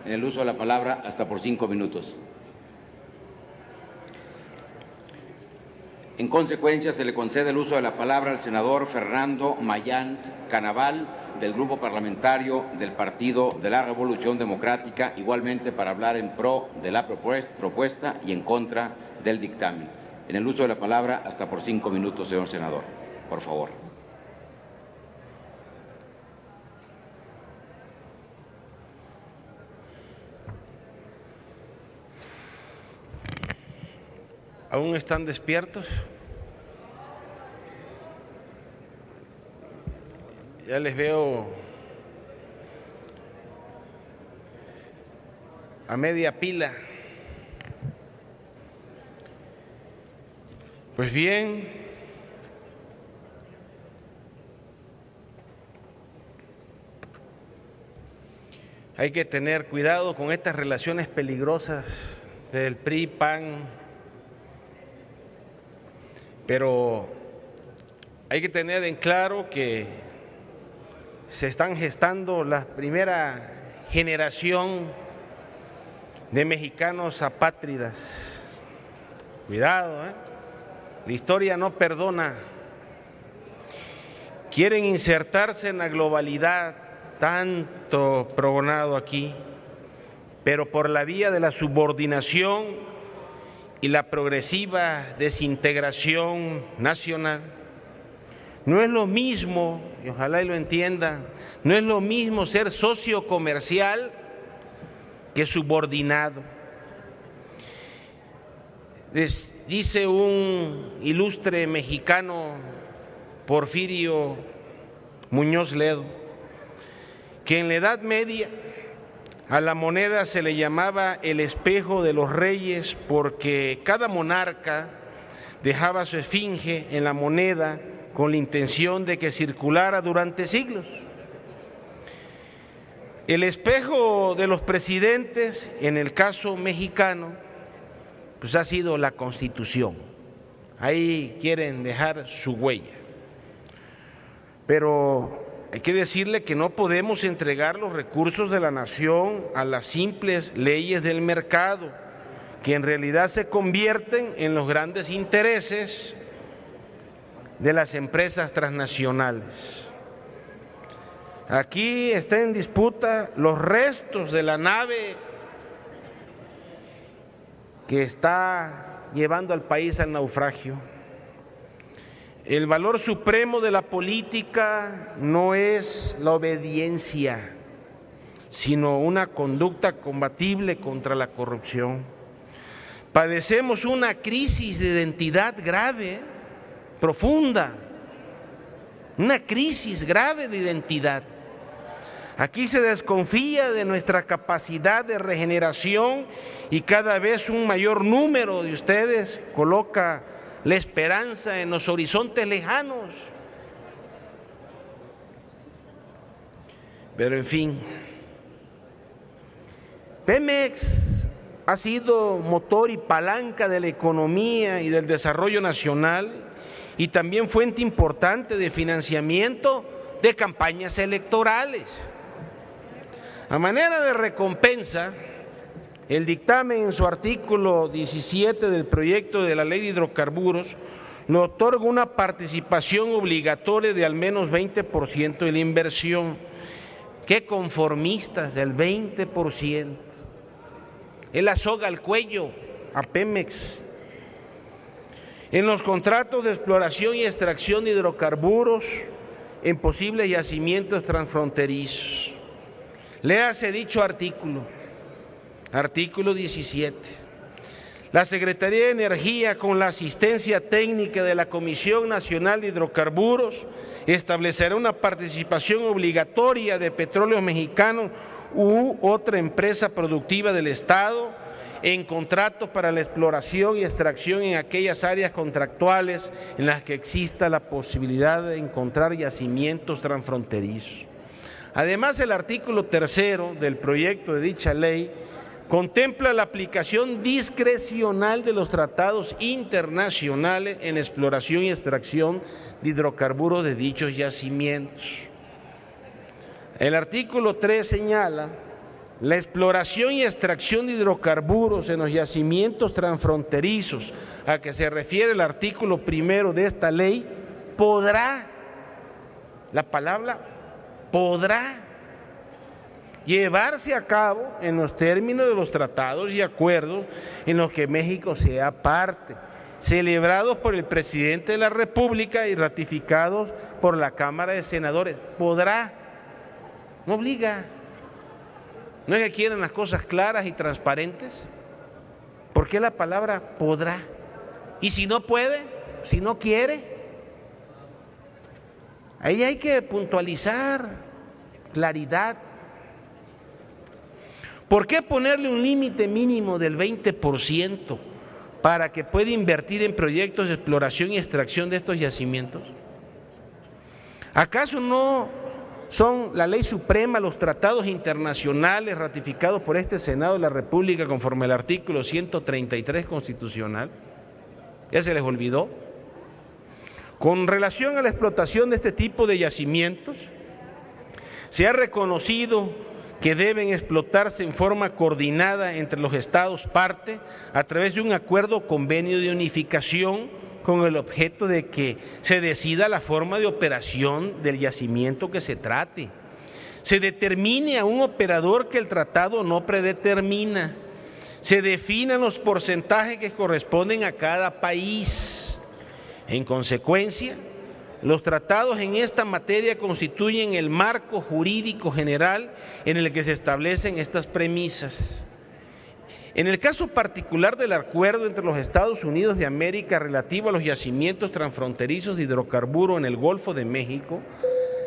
en el uso de la palabra hasta por 5 minutos. En consecuencia, se le concede el uso de la palabra al senador Fernando Mayans Canaval, del Grupo Parlamentario del Partido de la Revolución Democrática, igualmente para hablar en pro de la propuesta y en contra del dictamen. En el uso de la palabra hasta por 5 minutos, señor senador. Por favor. ¿Aún están despiertos? Ya les veo a media pila. Pues bien, hay que tener cuidado con estas relaciones peligrosas del PRI, PAN, pero hay que tener en claro que se están gestando la primera generación de mexicanos apátridas. Cuidado, la historia no perdona. Quieren insertarse en la globalidad, tanto pregonado aquí, pero por la vía de la subordinación y la progresiva desintegración nacional. No es lo mismo, y ojalá y lo entiendan, no es lo mismo ser socio comercial que subordinado. Dice un ilustre mexicano, Porfirio Muñoz Ledo, que en la Edad Media a la moneda se le llamaba el espejo de los reyes porque cada monarca dejaba su esfinge en la moneda con la intención de que circulara durante siglos. El espejo de los presidentes, en el caso mexicano, pues ha sido la Constitución. Ahí quieren dejar su huella. Pero hay que decirle que no podemos entregar los recursos de la nación a las simples leyes del mercado, que en realidad se convierten en los grandes intereses de las empresas transnacionales. Aquí está en disputa los restos de la nave que está llevando al país al naufragio. El valor supremo de la política no es la obediencia, sino una conducta combatible contra la corrupción. Padecemos una crisis de identidad grave, profunda, una crisis grave de identidad. Aquí se desconfía de nuestra capacidad de regeneración y cada vez un mayor número de ustedes coloca la esperanza en los horizontes lejanos. Pero en fin, Pemex ha sido motor y palanca de la economía y del desarrollo nacional y también fuente importante de financiamiento de campañas electorales. A manera de recompensa, el dictamen en su artículo 17 del proyecto de la Ley de Hidrocarburos le otorga una participación obligatoria de al menos 20% de la inversión. ¡Qué conformistas! Del 20%. Es la soga al cuello a Pemex. En los contratos de exploración y extracción de hidrocarburos en posibles yacimientos transfronterizos. Léase dicho artículo. Artículo 17. La Secretaría de Energía, con la asistencia técnica de la Comisión Nacional de Hidrocarburos, establecerá una participación obligatoria de Petróleos Mexicanos u otra empresa productiva del Estado en contratos para la exploración y extracción en aquellas áreas contractuales en las que exista la posibilidad de encontrar yacimientos transfronterizos. Además, el artículo 3 del proyecto de dicha ley contempla la aplicación discrecional de los tratados internacionales en exploración y extracción de hidrocarburos de dichos yacimientos. El artículo 3 señala la exploración y extracción de hidrocarburos en los yacimientos transfronterizos a que se refiere el artículo 1 de esta ley, podrá, la palabra podrá, llevarse a cabo en los términos de los tratados y acuerdos en los que México sea parte, celebrados por el presidente de la República y ratificados por la Cámara de Senadores. Podrá, no obliga. ¿No es que quieren las cosas claras y transparentes? ¿Por qué la palabra podrá? Y si no puede, si no quiere, ahí hay que puntualizar, claridad. ¿Por qué ponerle un límite mínimo del 20% para que pueda invertir en proyectos de exploración y extracción de estos yacimientos? ¿Acaso no son la ley suprema, los tratados internacionales ratificados por este Senado de la República conforme al artículo 133 constitucional? ¿Ya se les olvidó? Con relación a la explotación de este tipo de yacimientos, se ha reconocido que deben explotarse en forma coordinada entre los estados parte a través de un acuerdo o convenio de unificación con el objeto de que se decida la forma de operación del yacimiento que se trate. Se determine a un operador que el tratado no predetermina. Se definan los porcentajes que corresponden a cada país. En consecuencia, los tratados en esta materia constituyen el marco jurídico general en el que se establecen estas premisas. En el caso particular del acuerdo entre los Estados Unidos de América relativo a los yacimientos transfronterizos de hidrocarburos en el Golfo de México,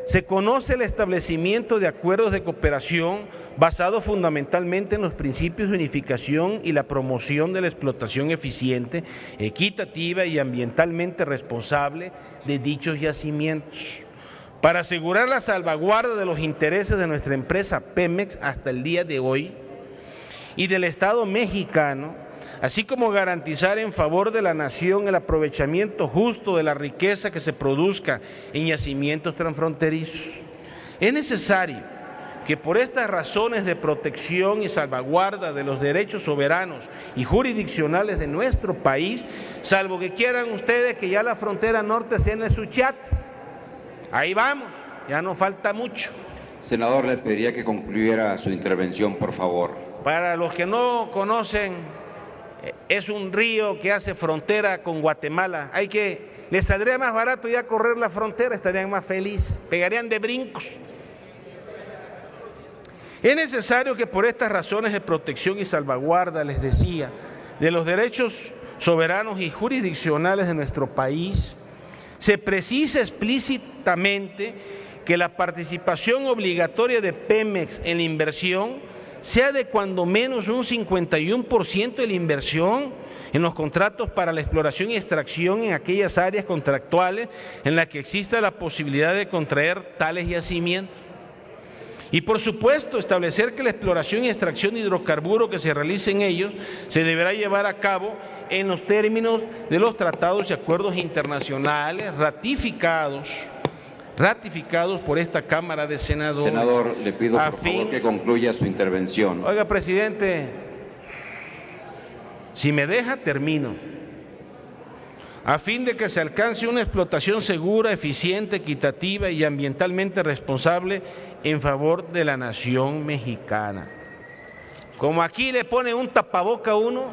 se conoce el establecimiento de acuerdos de cooperación basados fundamentalmente en los principios de unificación y la promoción de la explotación eficiente, equitativa y ambientalmente responsable de dichos yacimientos. Para asegurar la salvaguarda de los intereses de nuestra empresa Pemex hasta el día de hoy y del Estado mexicano, así como garantizar en favor de la nación el aprovechamiento justo de la riqueza que se produzca en yacimientos transfronterizos. Es necesario que por estas razones de protección y salvaguarda de los derechos soberanos y jurisdiccionales de nuestro país, salvo que quieran ustedes que ya la frontera norte sea en su chat, ahí vamos, ya no falta mucho. Senador, le pediría que concluyera su intervención, por favor. Para los que no conocen, es un río que hace frontera con Guatemala. Les saldría más barato ya correr la frontera, estarían más felices, pegarían de brincos. Es necesario que por estas razones de protección y salvaguarda, les decía, de los derechos soberanos y jurisdiccionales de nuestro país, se precisa explícitamente que la participación obligatoria de Pemex en la inversión sea de cuando menos un 51% de la inversión en los contratos para la exploración y extracción en aquellas áreas contractuales en las que exista la posibilidad de contraer tales yacimientos. Y por supuesto, establecer que la exploración y extracción de hidrocarburos que se realice en ellos se deberá llevar a cabo en los términos de los tratados y acuerdos internacionales ratificados por esta Cámara de Senadores. Senador, le pido por favor que concluya su intervención. Oiga, presidente, si me deja, termino. A fin de que se alcance una explotación segura, eficiente, equitativa y ambientalmente responsable en favor de la nación mexicana. Como aquí le pone un tapaboca a uno,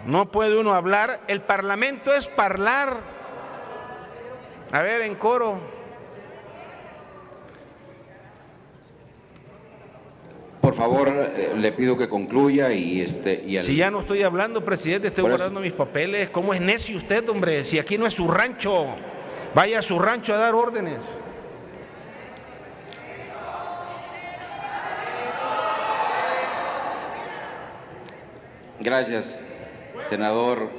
no puede uno hablar, el Parlamento es hablar. A ver, en coro. Por favor, le pido que concluya Si ya no estoy hablando, presidente, estoy guardando mis papeles. ¿Cómo es necio usted, hombre? Si aquí no es su rancho, vaya a su rancho a dar órdenes. Gracias, senador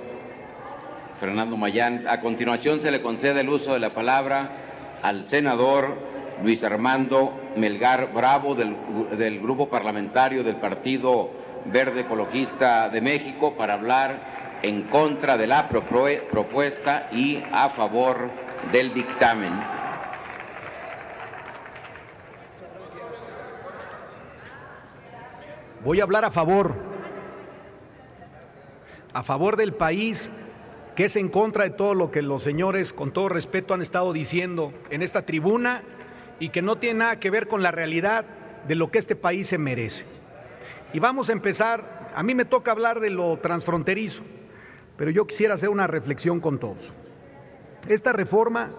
Fernando Mayans. A continuación se le concede el uso de la palabra al senador Luis Armando Melgar Bravo del Grupo Parlamentario del Partido Verde Ecologista de México para hablar en contra de la propuesta y a favor del dictamen. voy a hablar a favor del país, que es en contra de todo lo que los señores, con todo respeto, han estado diciendo en esta tribuna y que no tiene nada que ver con la realidad de lo que este país se merece. Y vamos a empezar, a mí me toca hablar de lo transfronterizo, pero yo quisiera hacer una reflexión con todos. Esta reforma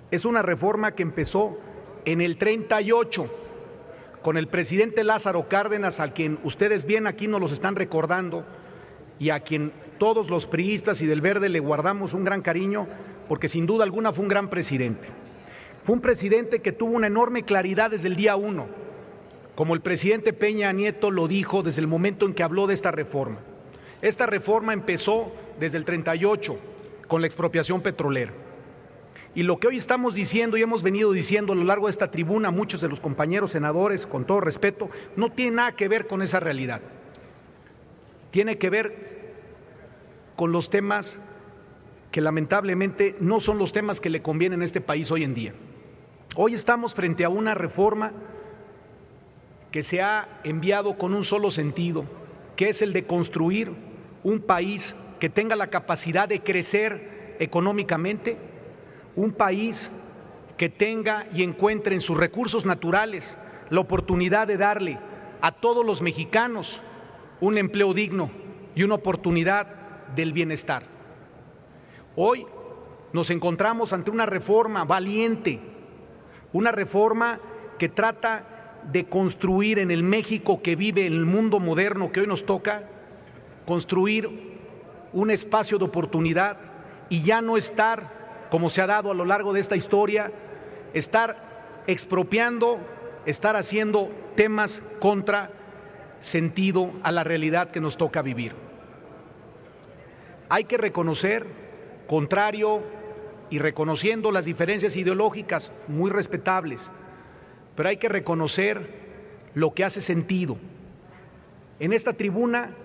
es una reforma que empezó en el 38, con el presidente Lázaro Cárdenas, a quien ustedes bien aquí nos los están recordando, y a quien todos los priistas y del Verde le guardamos un gran cariño, porque sin duda alguna fue un gran presidente. Fue un presidente que tuvo una enorme claridad desde el día 1, como el presidente Peña Nieto lo dijo desde el momento en que habló de esta reforma. Esta reforma empezó desde el 38, con la expropiación petrolera. Y lo que hoy estamos diciendo y hemos venido diciendo a lo largo de esta tribuna, muchos de los compañeros senadores, con todo respeto, no tiene nada que ver con esa realidad. Tiene que ver con los temas que lamentablemente no son los temas que le convienen a este país hoy en día. Hoy estamos frente a una reforma que se ha enviado con un solo sentido, que es el de construir un país que tenga la capacidad de crecer económicamente, un país que tenga y encuentre en sus recursos naturales la oportunidad de darle a todos los mexicanos un empleo digno y una oportunidad del bienestar. Hoy nos encontramos ante una reforma valiente, una reforma que trata de construir en el México que vive en el mundo moderno que hoy nos toca, construir un espacio de oportunidad y ya no estar, como se ha dado a lo largo de esta historia, estar expropiando, estar haciendo temas contra sentido a la realidad que nos toca vivir. Hay que reconocer, contrario y reconociendo las diferencias ideológicas muy respetables, pero hay que reconocer lo que hace sentido. En esta tribuna,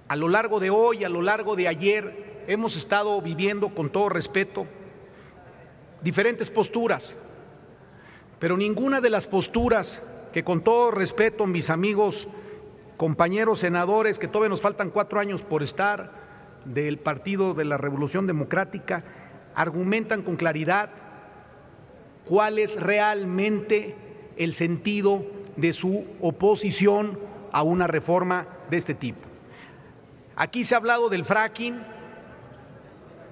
a lo largo de hoy, a lo largo de ayer, hemos estado viviendo, con todo respeto, diferentes posturas, pero ninguna de las posturas que, con todo respeto, mis amigos, compañeros senadores, que todavía nos faltan 4 años por estar, del Partido de la Revolución Democrática, argumentan con claridad cuál es realmente el sentido de su oposición a una reforma de este tipo. Aquí se ha hablado del fracking,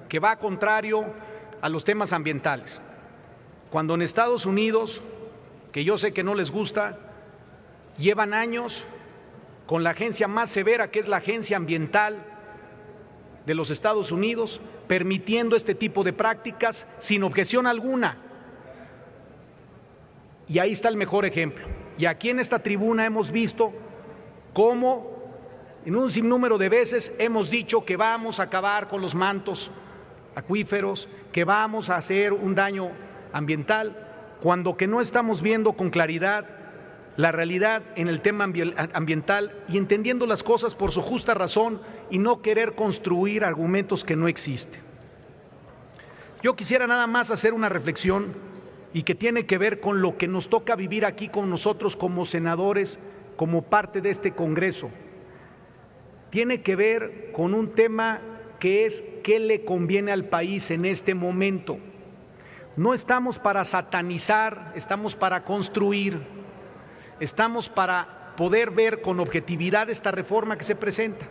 que va contrario a los temas ambientales, cuando en Estados Unidos, que yo sé que no les gusta, llevan años con la agencia más severa, que es la Agencia Ambiental de los Estados Unidos, permitiendo este tipo de prácticas sin objeción alguna. Y ahí está el mejor ejemplo. Y aquí en esta tribuna hemos visto cómo en un sinnúmero de veces hemos dicho que vamos a acabar con los mantos acuíferos, que vamos a hacer un daño ambiental, cuando que no estamos viendo con claridad la realidad en el tema ambiental y entendiendo las cosas por su justa razón y no querer construir argumentos que no existen. Yo quisiera nada más hacer una reflexión y que tiene que ver con lo que nos toca vivir aquí con nosotros como senadores, como parte de este Congreso. Tiene que ver con un tema que es qué le conviene al país en este momento. No estamos para satanizar, estamos para construir, estamos para poder ver con objetividad esta reforma que se presenta,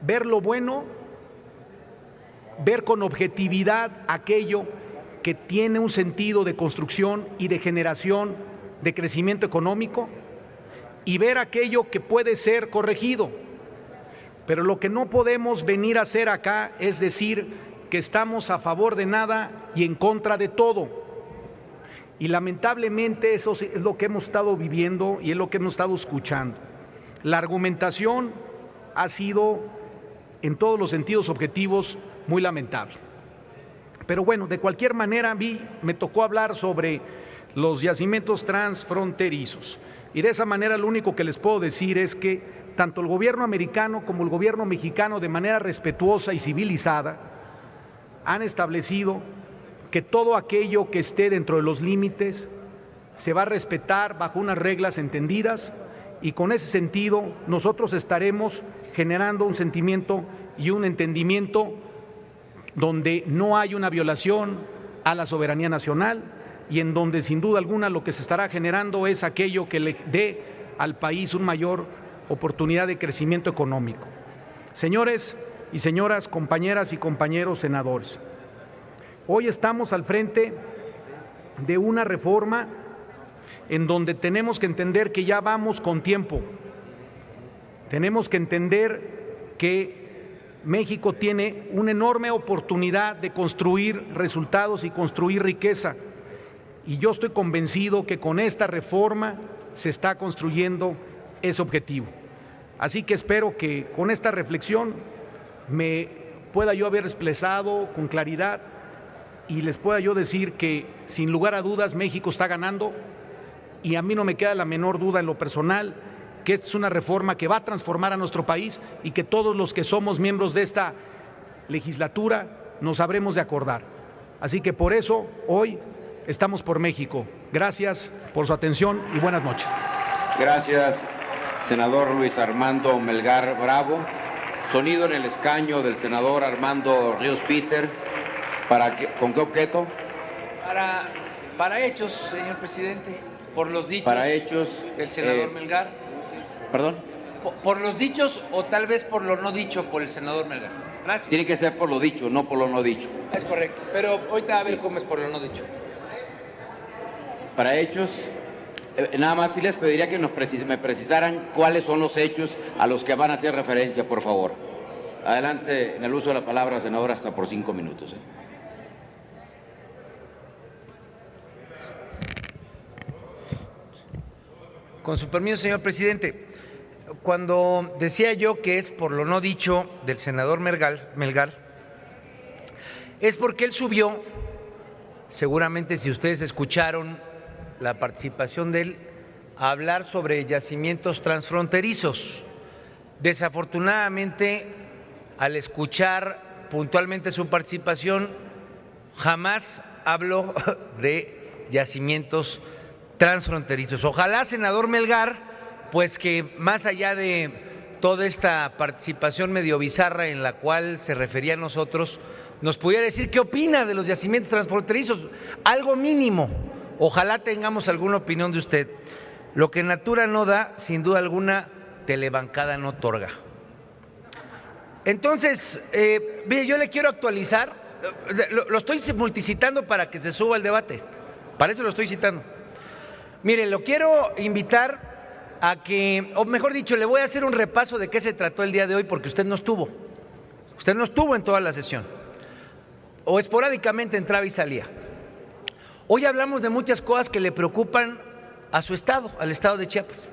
ver lo bueno, ver con objetividad aquello que tiene un sentido de construcción y de generación de crecimiento económico y ver aquello que puede ser corregido. Pero lo que no podemos venir a hacer acá es decir que estamos a favor de nada y en contra de todo. Y lamentablemente eso es lo que hemos estado viviendo y es lo que hemos estado escuchando. La argumentación ha sido, en todos los sentidos objetivos, muy lamentable. Pero bueno, de cualquier manera, a mí me tocó hablar sobre los yacimientos transfronterizos. Y de esa manera lo único que les puedo decir es que tanto el gobierno americano como el gobierno mexicano, de manera respetuosa y civilizada, han establecido que todo aquello que esté dentro de los límites se va a respetar bajo unas reglas entendidas y con ese sentido nosotros estaremos generando un sentimiento y un entendimiento donde no hay una violación a la soberanía nacional y en donde sin duda alguna lo que se estará generando es aquello que le dé al país una mayor oportunidad de crecimiento económico. Señores y señoras, compañeras y compañeros senadores, hoy estamos al frente de una reforma en donde tenemos que entender que ya vamos con tiempo. Tenemos que entender que México tiene una enorme oportunidad de construir resultados y construir riqueza. Y yo estoy convencido que con esta reforma se está construyendo ese objetivo. Así que espero que con esta reflexión me pueda yo haber expresado con claridad y les pueda yo decir que sin lugar a dudas México está ganando y a mí no me queda la menor duda en lo personal que esta es una reforma que va a transformar a nuestro país y que todos los que somos miembros de esta legislatura nos habremos de acordar. Así que por eso hoy estamos por México. Gracias por su atención y buenas noches. Gracias, senador Luis Armando Melgar Bravo. Sonido en el escaño del senador Armando Ríos Peter. ¿Con qué objeto? Para hechos, señor presidente, por los dichos para hechos, del senador Melgar. ¿Perdón? Por los dichos o tal vez por lo no dicho por el senador Melgar. Gracias. Tiene que ser por lo dicho, no por lo no dicho. Es correcto, pero ahorita a ver cómo es por lo no dicho. Para hechos, nada más sí les pediría que me precisaran cuáles son los hechos a los que van a hacer referencia, por favor. Adelante, en el uso de la palabra, senador, hasta por 5 minutos. Con su permiso, señor presidente, cuando decía yo que es por lo no dicho del senador Melgar, es porque él subió, seguramente si ustedes escucharon la participación de él, a hablar sobre yacimientos transfronterizos. Desafortunadamente, al escuchar puntualmente su participación, jamás habló de yacimientos transfronterizos. Ojalá, senador Melgar, pues que más allá de toda esta participación medio bizarra en la cual se refería a nosotros, nos pudiera decir qué opina de los yacimientos transfronterizos, algo mínimo. Ojalá tengamos alguna opinión de usted. Lo que Natura no da, sin duda alguna, Telebancada no otorga. Entonces, mire, yo le quiero actualizar, lo estoy multicitando para que se suba el debate, para eso lo estoy citando. Mire, lo quiero invitar a que, o mejor dicho, le voy a hacer un repaso de qué se trató el día de hoy porque usted no estuvo en toda la sesión, o esporádicamente entraba y salía. Hoy hablamos de muchas cosas que le preocupan a su estado, al estado de Chiapas.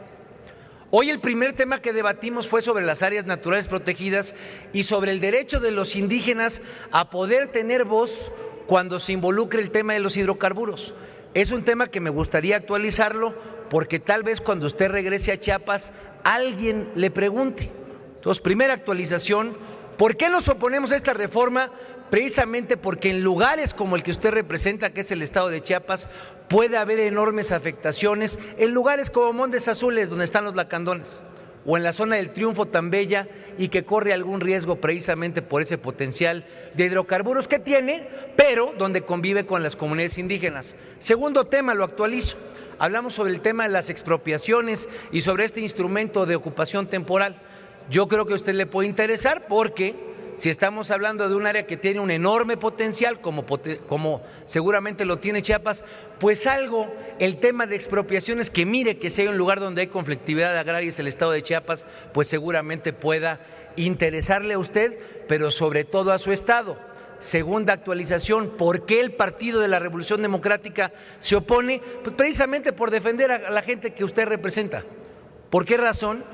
Hoy el primer tema que debatimos fue sobre las áreas naturales protegidas y sobre el derecho de los indígenas a poder tener voz cuando se involucre el tema de los hidrocarburos. Es un tema que me gustaría actualizarlo porque tal vez cuando usted regrese a Chiapas alguien le pregunte. Entonces, primera actualización, ¿por qué nos oponemos a esta reforma? Precisamente porque en lugares como el que usted representa, que es el estado de Chiapas, puede haber enormes afectaciones, en lugares como Montes Azules, donde están los lacandones, o en la zona del Triunfo tan bella y que corre algún riesgo precisamente por ese potencial de hidrocarburos que tiene, pero donde convive con las comunidades indígenas. Segundo tema, lo actualizo. Hablamos sobre el tema de las expropiaciones y sobre este instrumento de ocupación temporal. Yo creo que a usted le puede interesar porque si estamos hablando de un área que tiene un enorme potencial, como seguramente lo tiene Chiapas, pues el tema de expropiaciones, que mire que si hay un lugar donde hay conflictividad agraria es el estado de Chiapas, pues seguramente pueda interesarle a usted, pero sobre todo a su estado. Segunda actualización, ¿por qué el Partido de la Revolución Democrática se opone? Pues precisamente por defender a la gente que usted representa. ¿Por qué razón?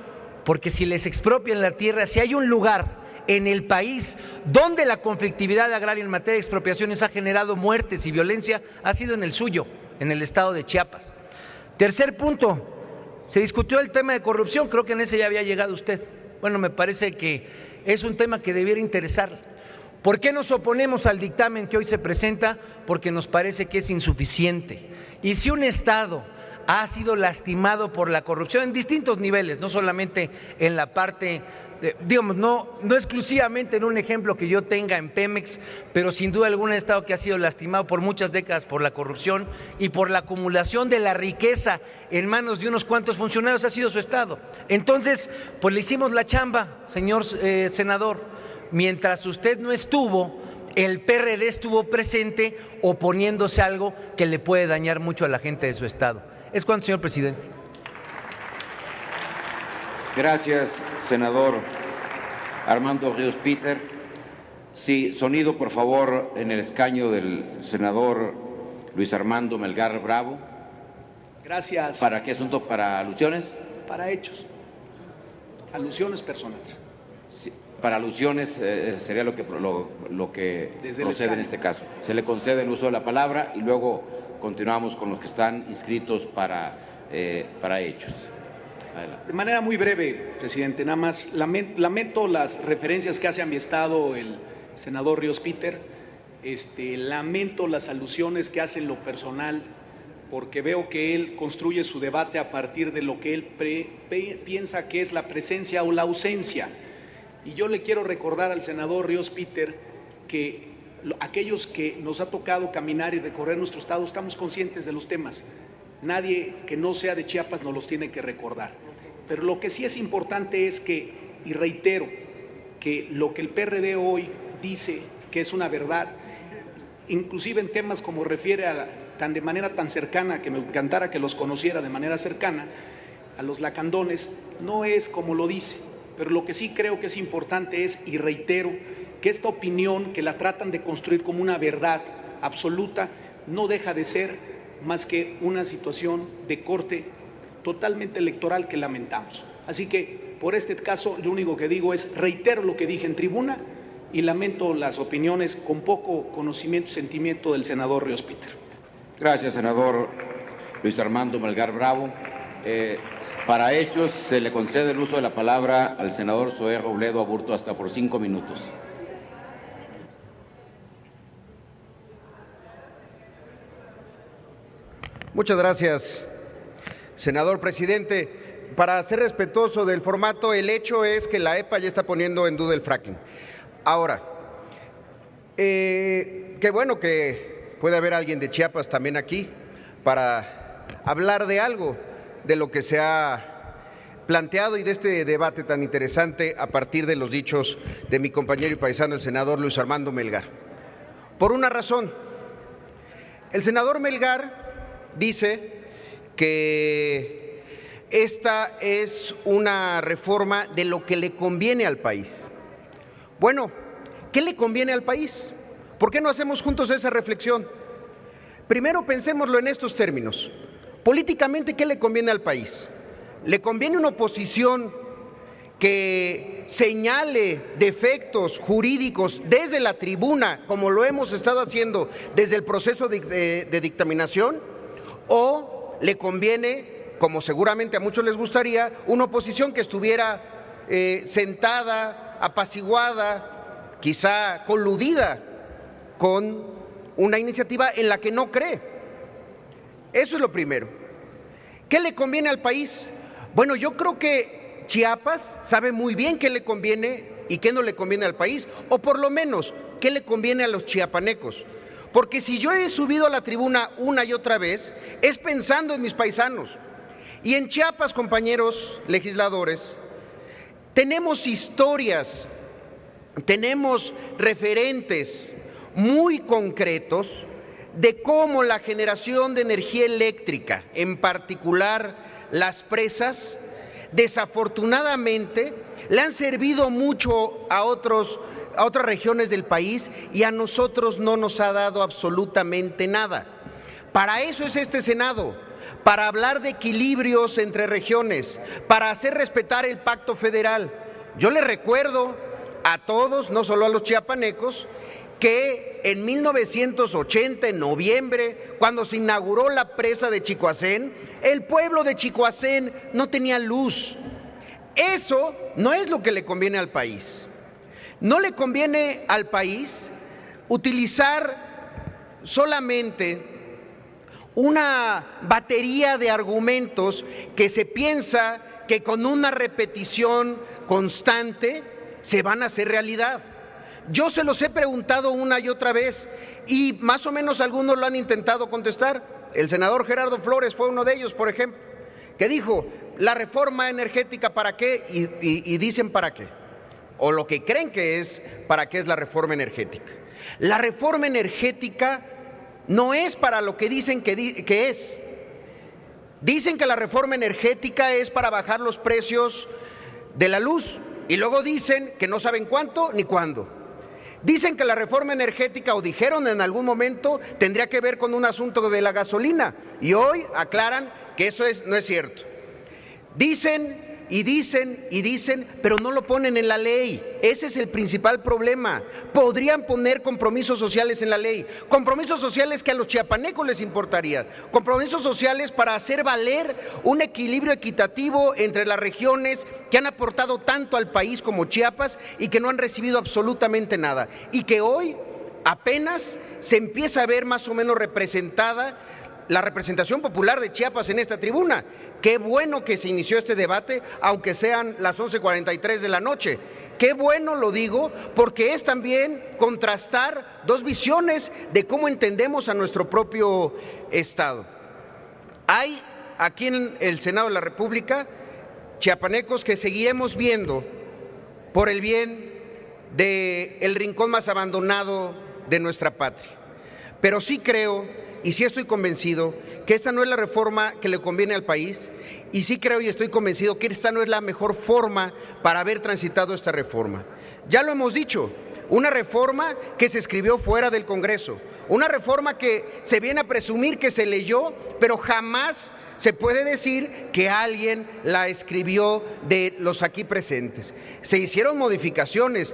Porque si les expropian la tierra, si hay un lugar en el país donde la conflictividad agraria en materia de expropiaciones ha generado muertes y violencia, ha sido en el suyo, en el estado de Chiapas. Tercer punto, se discutió el tema de corrupción, creo que en ese ya había llegado usted. Bueno, me parece que es un tema que debiera interesarle. ¿Por qué nos oponemos al dictamen que hoy se presenta? Porque nos parece que es insuficiente. Y si un estado ha sido lastimado por la corrupción en distintos niveles, no solamente en la parte, digamos, no exclusivamente en un ejemplo que yo tenga en Pemex, pero sin duda alguna un Estado que ha sido lastimado por muchas décadas por la corrupción y por la acumulación de la riqueza en manos de unos cuantos funcionarios ha sido su Estado. Entonces, pues le hicimos la chamba, señor senador. Mientras usted no estuvo, el PRD estuvo presente oponiéndose a algo que le puede dañar mucho a la gente de su Estado. Es cuanto, señor presidente. Gracias, senador Armando Ríos Peter. Sí, sonido, por favor, en el escaño del senador Luis Armando Melgar Bravo. Gracias. ¿Para qué asunto? ¿Para alusiones? Para hechos. Alusiones personales. Sí, para alusiones sería lo que procede en este caso. Se le concede el uso de la palabra y luego continuamos con los que están inscritos para hechos. Adelante. De manera muy breve, presidente, nada más lamento las referencias que hace a mi Estado el senador Ríos Peter, lamento las alusiones que hace en lo personal, porque veo que él construye su debate a partir de lo que él piensa que es la presencia o la ausencia. Y yo le quiero recordar al senador Ríos Peter que aquellos que nos ha tocado caminar y recorrer nuestro Estado estamos conscientes de los temas. Nadie que no sea de Chiapas nos los tiene que recordar. Pero lo que sí es importante es que, y reitero, que lo que el PRD hoy dice que es una verdad, inclusive en temas como refiere de manera tan cercana, que me encantara que los conociera de manera cercana, a los lacandones, no es como lo dice. Pero lo que sí creo que es importante es, y reitero, que esta opinión que la tratan de construir como una verdad absoluta no deja de ser más que una situación de corte totalmente electoral que lamentamos. Así que por este caso lo único que digo es reitero lo que dije en tribuna y lamento las opiniones con poco conocimiento y sentimiento del senador Ríos Peter. Gracias, senador Luis Armando Melgar Bravo. Para hechos se le concede el uso de la palabra al senador Zoé Robledo Aburto hasta por 5 minutos. Muchas gracias, senador presidente. Para ser respetuoso del formato, el hecho es que la EPA ya está poniendo en duda el fracking. Ahora, qué bueno que puede haber alguien de Chiapas también aquí para hablar de algo de lo que se ha planteado y de este debate tan interesante a partir de los dichos de mi compañero y paisano, el senador Luis Armando Melgar. Por una razón, el senador Melgar dice que esta es una reforma de lo que le conviene al país. Bueno, ¿qué le conviene al país? ¿Por qué no hacemos juntos esa reflexión? Primero pensémoslo en estos términos. Políticamente, ¿qué le conviene al país? ¿Le conviene una oposición que señale defectos jurídicos desde la tribuna, como lo hemos estado haciendo desde el proceso de dictaminación? ¿O le conviene, como seguramente a muchos les gustaría, una oposición que estuviera sentada, apaciguada, quizá coludida con una iniciativa en la que no cree? Eso es lo primero. ¿Qué le conviene al país? Bueno, yo creo que Chiapas sabe muy bien qué le conviene y qué no le conviene al país, o por lo menos qué le conviene a los chiapanecos. Porque si yo he subido a la tribuna una y otra vez, es pensando en mis paisanos. Y en Chiapas, compañeros legisladores, tenemos historias, tenemos referentes muy concretos de cómo la generación de energía eléctrica, en particular las presas, desafortunadamente le han servido mucho a otras regiones del país y a nosotros no nos ha dado absolutamente nada. Para eso es este Senado, para hablar de equilibrios entre regiones, para hacer respetar el pacto federal. Yo les recuerdo a todos, no solo a los chiapanecos, que en 1980, en noviembre, cuando se inauguró la presa de Chicoacén, el pueblo de Chicoacén no tenía luz. Eso no es lo que le conviene al país. No le conviene al país utilizar solamente una batería de argumentos que se piensa que con una repetición constante se van a hacer realidad. Yo se los he preguntado una y otra vez y más o menos algunos lo han intentado contestar. El senador Gerardo Flores fue uno de ellos, por ejemplo, que dijo, la reforma energética ¿para qué? Y dicen ¿para qué? O lo que creen que es ¿para qué es la reforma energética? La reforma energética no es para lo que dicen que es. Dicen que la reforma energética es para bajar los precios de la luz y luego dicen que no saben cuánto ni cuándo. Dicen que la reforma energética, o dijeron en algún momento, tendría que ver con un asunto de la gasolina y hoy aclaran que eso no es cierto. Dicen y dicen y dicen, pero no lo ponen en la ley. Ese es el principal problema. Podrían poner compromisos sociales en la ley, compromisos sociales que a los chiapanecos les importarían, compromisos sociales para hacer valer un equilibrio equitativo entre las regiones que han aportado tanto al país como Chiapas y que no han recibido absolutamente nada, y que hoy apenas se empieza a ver más o menos representada la representación popular de Chiapas en esta tribuna. Qué bueno que se inició este debate, aunque sean las 11:43 de la noche. Qué bueno, lo digo, porque es también contrastar dos visiones de cómo entendemos a nuestro propio Estado. Hay aquí en el Senado de la República chiapanecos que seguiremos viendo por el bien del rincón más abandonado de nuestra patria. Pero sí creo y sí estoy convencido que esta no es la reforma que le conviene al país, y sí creo y estoy convencido que esta no es la mejor forma para haber transitado esta reforma. Ya lo hemos dicho, una reforma que se escribió fuera del Congreso, una reforma que se viene a presumir que se leyó, pero jamás se puede decir que alguien la escribió de los aquí presentes. Se hicieron modificaciones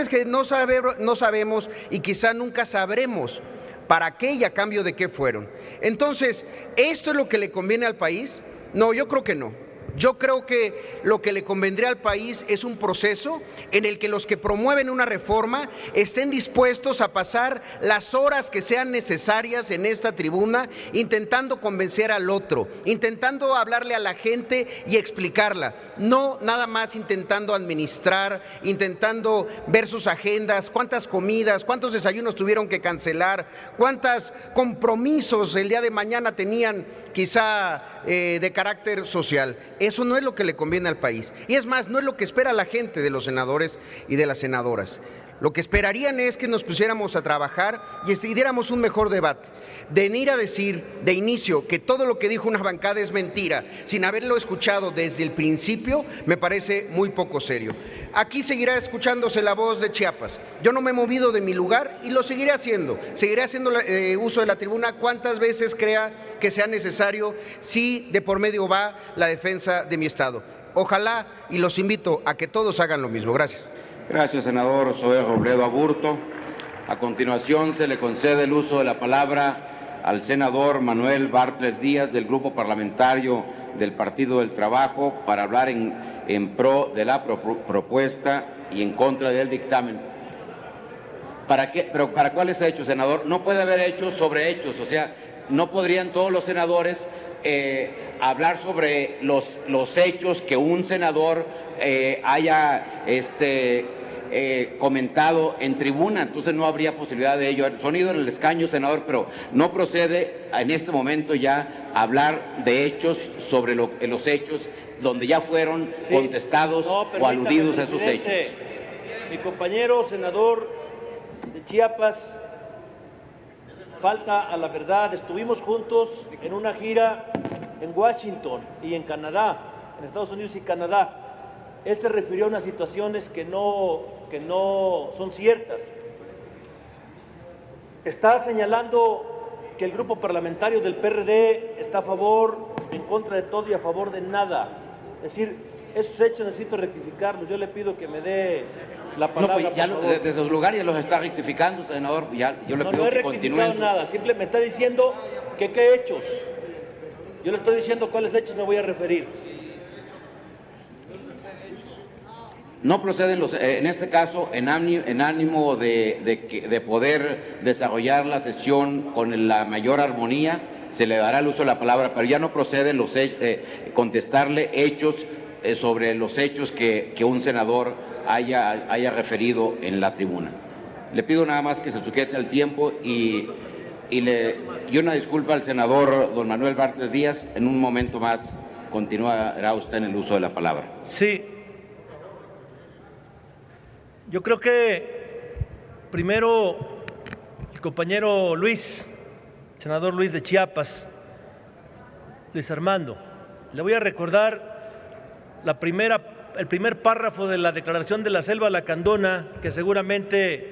que no sabemos y quizá nunca sabremos para qué y a cambio de qué fueron. Entonces, ¿esto es lo que le conviene al país? No, yo creo que no. Yo creo que lo que le convendría al país es un proceso en el que los que promueven una reforma estén dispuestos a pasar las horas que sean necesarias en esta tribuna, intentando convencer al otro, intentando hablarle a la gente y explicarla, no nada más intentando administrar, intentando ver sus agendas, cuántas comidas, cuántos desayunos tuvieron que cancelar, cuántos compromisos el día de mañana tenían quizá de carácter social. Eso no es lo que le conviene al país. Y es más, no es lo que espera la gente de los senadores y de las senadoras. Lo que esperarían es que nos pusiéramos a trabajar y diéramos un mejor debate. Venir a decir de inicio que todo lo que dijo una bancada es mentira, sin haberlo escuchado desde el principio, me parece muy poco serio. Aquí seguirá escuchándose la voz de Chiapas. Yo no me he movido de mi lugar y lo seguiré haciendo. Seguiré haciendo uso de la tribuna cuantas veces crea que sea necesario, si de por medio va la defensa de mi Estado. Ojalá, y los invito a que todos hagan lo mismo. Gracias. Gracias, senador Zoé Robledo Aburto. A continuación se le concede el uso de la palabra al senador Manuel Bartlett Díaz, del Grupo Parlamentario del Partido del Trabajo, para hablar en pro de la propuesta y en contra del dictamen. ¿Para qué? ¿Pero para cuáles hechos, senador? No puede haber hechos sobre hechos, o sea, no podrían todos los senadores hablar sobre los hechos que un senador haya comentado en tribuna, entonces no habría posibilidad de ello. Sonido en el escaño, senador, pero no procede en este momento ya hablar de hechos sobre los hechos donde ya fueron contestados o aludidos a esos hechos. Mi compañero senador de Chiapas falta a la verdad. Estuvimos juntos en una gira en Washington y en Canadá, en Estados Unidos y Canadá. Él se refirió a unas situaciones que no son ciertas. Está señalando que el grupo parlamentario del PRD está a favor, en contra de todo y a favor de nada. Es decir, esos hechos necesito rectificarlos. Yo le pido que me dé la palabra. No, pues ya desde sus lugares ya los está rectificando, senador. Ya, yo le pido no he que continúe. rectificado nada, simplemente me está diciendo que qué hechos. Yo le estoy diciendo cuáles hechos me voy a referir. No proceden en este caso, en ánimo de poder desarrollar la sesión con la mayor armonía, se le dará el uso de la palabra, pero ya no procede contestarle hechos sobre los hechos que un senador haya referido en la tribuna. Le pido nada más que se sujete al tiempo y una disculpa al senador don Manuel Bartlett Díaz. En un momento más continuará usted en el uso de la palabra. Sí. Yo creo que primero el compañero Luis, senador Luis de Chiapas, Luis Armando, le voy a recordar el primer párrafo de la Declaración de la Selva Lacandona, que seguramente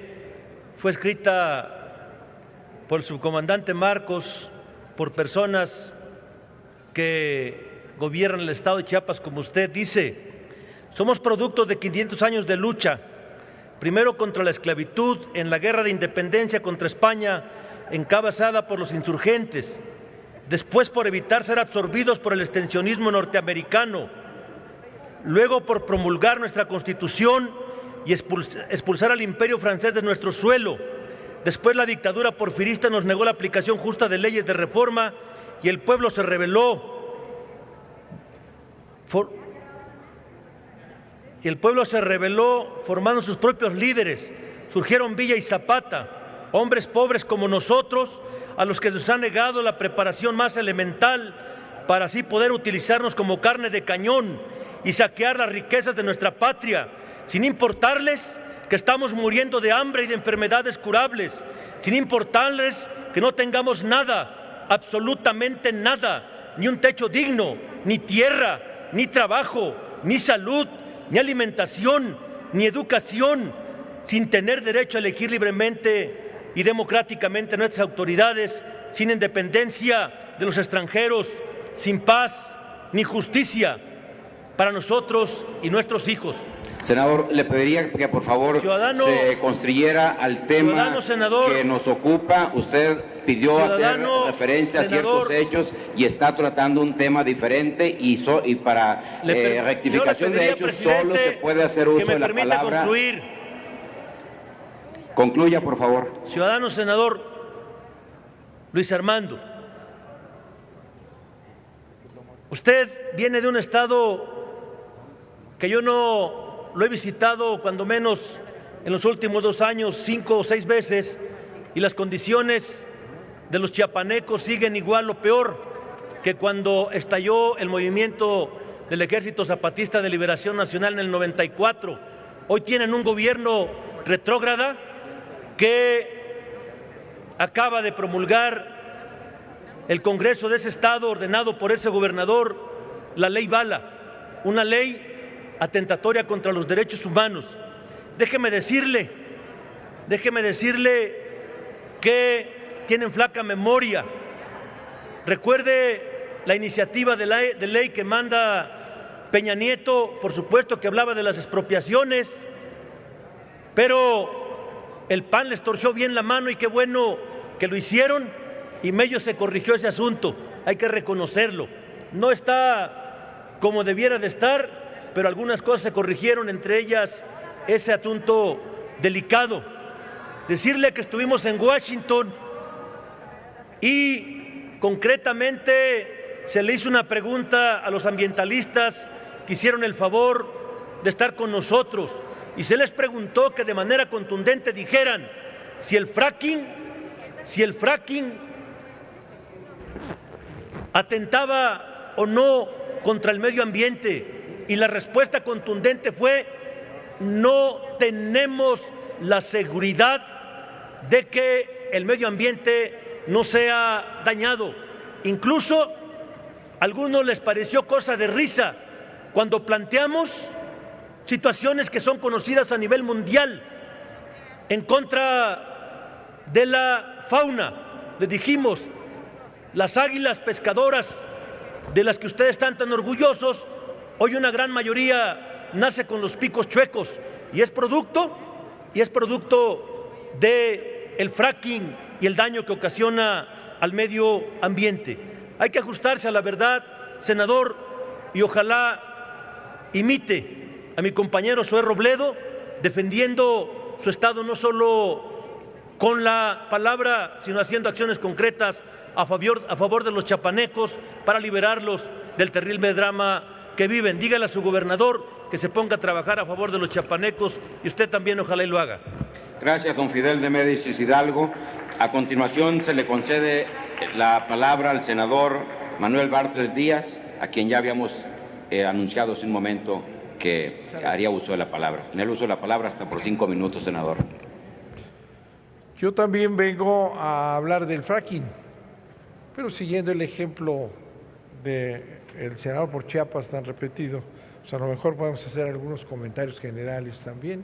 fue escrita por el subcomandante Marcos, por personas que gobiernan el estado de Chiapas como usted. Dice: somos producto de 500 años de lucha, primero contra la esclavitud en la guerra de independencia contra España encabezada por los insurgentes, después por evitar ser absorbidos por el extensionismo norteamericano, luego por promulgar nuestra Constitución y expulsar al imperio francés de nuestro suelo. Después la dictadura porfirista nos negó la aplicación justa de leyes de reforma y el pueblo se rebeló. Formando sus propios líderes. Surgieron Villa y Zapata, hombres pobres como nosotros, a los que nos ha negado la preparación más elemental para así poder utilizarnos como carne de cañón y saquear las riquezas de nuestra patria, sin importarles que estamos muriendo de hambre y de enfermedades curables, sin importarles que no tengamos nada, absolutamente nada, ni un techo digno, ni tierra, ni trabajo, ni salud, ni alimentación, ni educación, sin tener derecho a elegir libremente y democráticamente nuestras autoridades, sin independencia de los extranjeros, sin paz ni justicia para nosotros y nuestros hijos. Senador, le pediría que por favor se constriyera al tema que nos ocupa. Usted pidió hacer referencia a ciertos hechos y está tratando un tema diferente y para rectificación de hechos solo se puede hacer uso de la palabra. Concluir. Concluya, por favor. Ciudadano senador Luis Armando, usted viene de un estado que yo no lo he visitado cuando menos en los últimos 2 años 5 o 6 veces, y las condiciones de los chiapanecos siguen igual o peor que cuando estalló el movimiento del Ejército Zapatista de Liberación Nacional en el 94. Hoy tienen un gobierno retrógrada que acaba de promulgar el Congreso de ese estado, ordenado por ese gobernador, la ley Bala, una ley atentatoria contra los derechos humanos. Déjeme decirle que tienen flaca memoria. Recuerde la iniciativa de ley que manda Peña Nieto, por supuesto que hablaba de las expropiaciones, pero el PAN les torció bien la mano y qué bueno que lo hicieron, y medio se corrigió ese asunto, hay que reconocerlo. No está como debiera de estar, pero algunas cosas se corrigieron, entre ellas ese asunto delicado. Decirle que estuvimos en Washington y concretamente se le hizo una pregunta a los ambientalistas que hicieron el favor de estar con nosotros, y se les preguntó que de manera contundente dijeran si el fracking atentaba o no contra el medio ambiente. Y la respuesta contundente fue: no tenemos la seguridad de que el medio ambiente no sea dañado. Incluso a algunos les pareció cosa de risa cuando planteamos situaciones que son conocidas a nivel mundial en contra de la fauna. Les dijimos: las águilas pescadoras de las que ustedes están tan orgullosos, hoy una gran mayoría nace con los picos chuecos y es producto del fracking y el daño que ocasiona al medio ambiente. Hay que ajustarse a la verdad, senador, y ojalá imite a mi compañero Zoé Robledo, defendiendo su estado no solo con la palabra, sino haciendo acciones concretas a favor de los chapanecos para liberarlos del terrible drama que viven. Dígale a su gobernador que se ponga a trabajar a favor de los chapanecos y usted también ojalá y lo haga. Gracias, don Fidel de Médicis Hidalgo. A continuación se le concede la palabra al senador Manuel Bartlett Díaz, a quien ya habíamos anunciado hace un momento que haría uso de la palabra. En el uso de la palabra hasta por 5 minutos, senador. Yo también vengo a hablar del fracking, pero siguiendo el ejemplo del senador por Chiapas tan repetido, pues a lo mejor podemos hacer algunos comentarios generales también.